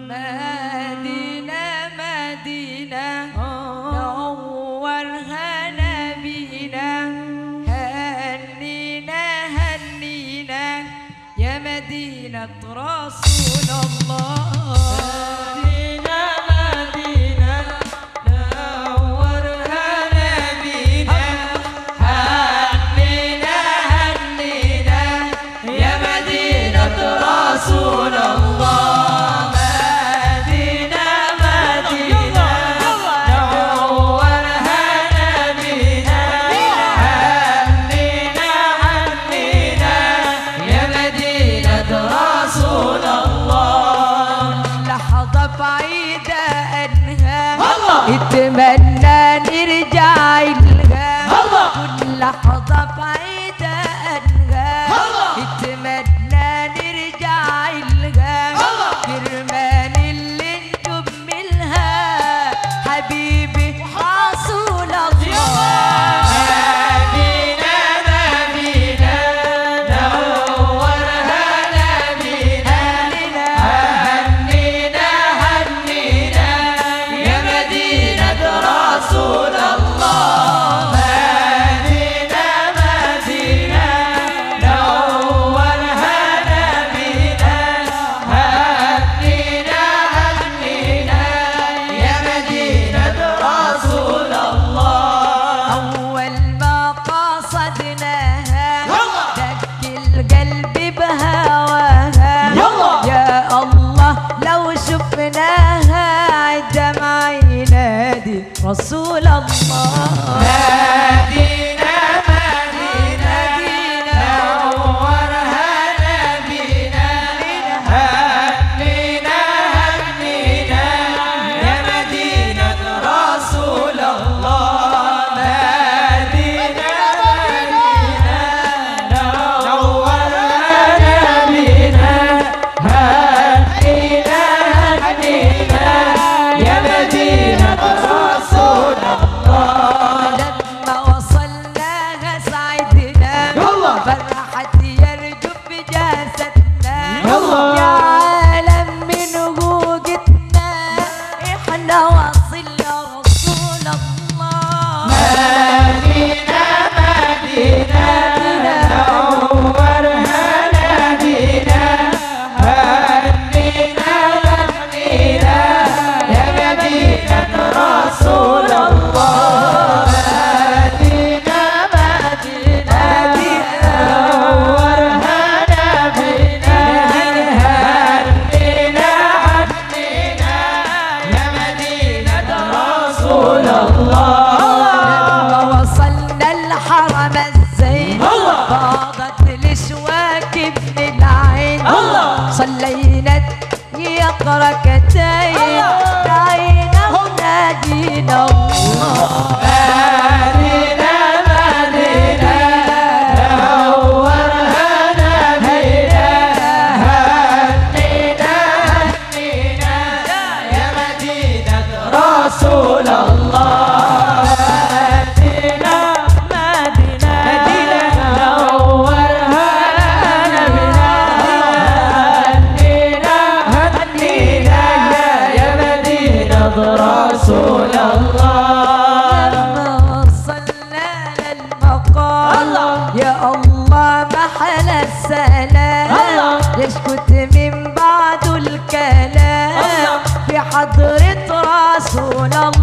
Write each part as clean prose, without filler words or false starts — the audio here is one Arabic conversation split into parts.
مدينة مدينة نورها نبينا هنينا هنينا يا مدينة رسول الله رسول الله مدينة مدينة نورها نبينا هنينا هنينا يا مدينة رسول الله لحظة بعيدة عنها اتمنى نرجع لها كل لحظة بعيدة عنها اتمنى نرجع لها كرمان اللي نكملها حبيبي رسول الله مدينة مدينة نورها نبينا هنينا هنينا يا مدينة رسول الله مدينة مدينة نورها نبينا هنينا هنينا يا مدينة رسول الله أول ما قصدناها دق القلب بهواها يا الله لو شفناها دمع ينادي رسول الله مدينة مدينة نورها نبينا هنينا هنينا يا مدينة رسول الله مدينة مدينة نورها نبينا هنينا هنينا يا مدينة رسول الله لما وصلناها سعدنا فرحت يرجف بجاستنا يا عالم من وجودنا احنا وصلنا رسول الله مدينة مدينة نورها نبينا هنينا هنينا يا مدينة رسول الله مدينة مدينة نورها نبينا هنينا هنينا يا مدينة رسول الله لما وصلنا الحرم الزين فاضت الاشواك من العين صلينا ركعتين دعينا ونادينا الله مدينة مدينة نورها نبينا هنينا هنينا يا مدينة رسول الله مدينة مدينة نورها نبينا هنينا هنينا يا مدينة رسول الله لما وصلنا للمقام يا الله محل السلام يسكت من بعده الكلام في حضرة رسول الله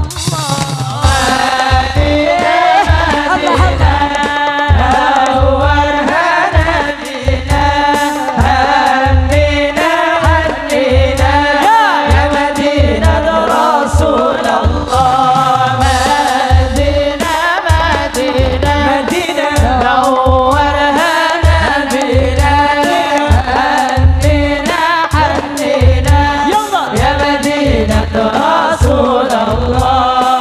رسول الله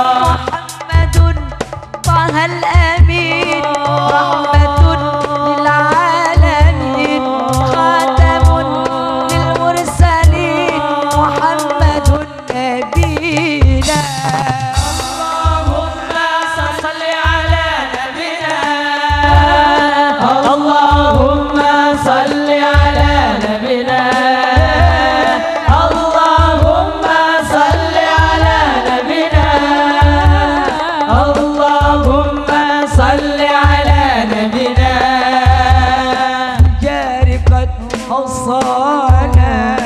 أوصانا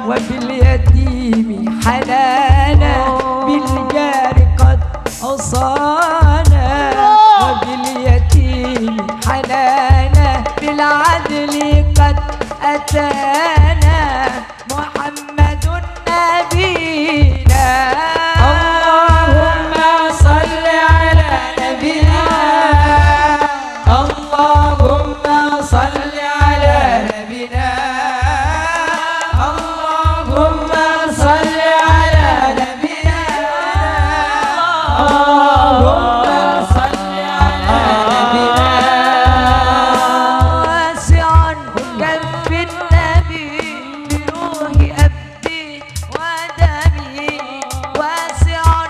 وباليتيم حنانا بالجار قد أوصانا وباليتيم حنانا بالعدل قد أتانا محمد نبينا اللهم صل على نبينا اللهم صل على نبينا اللهم صل على نبينا اللهم صل على نبينا واسعا كف النبي بروح أبي ودمي واسعا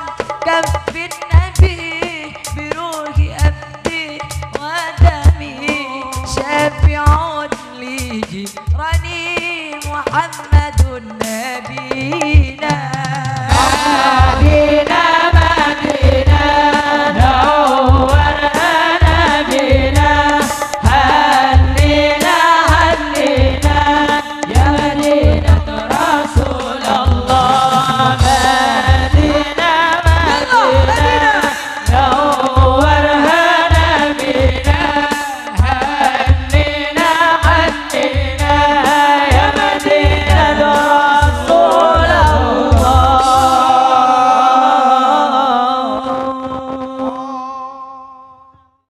كف النبي بروح أبي ودمي شافع لي جيراني محمد نبينا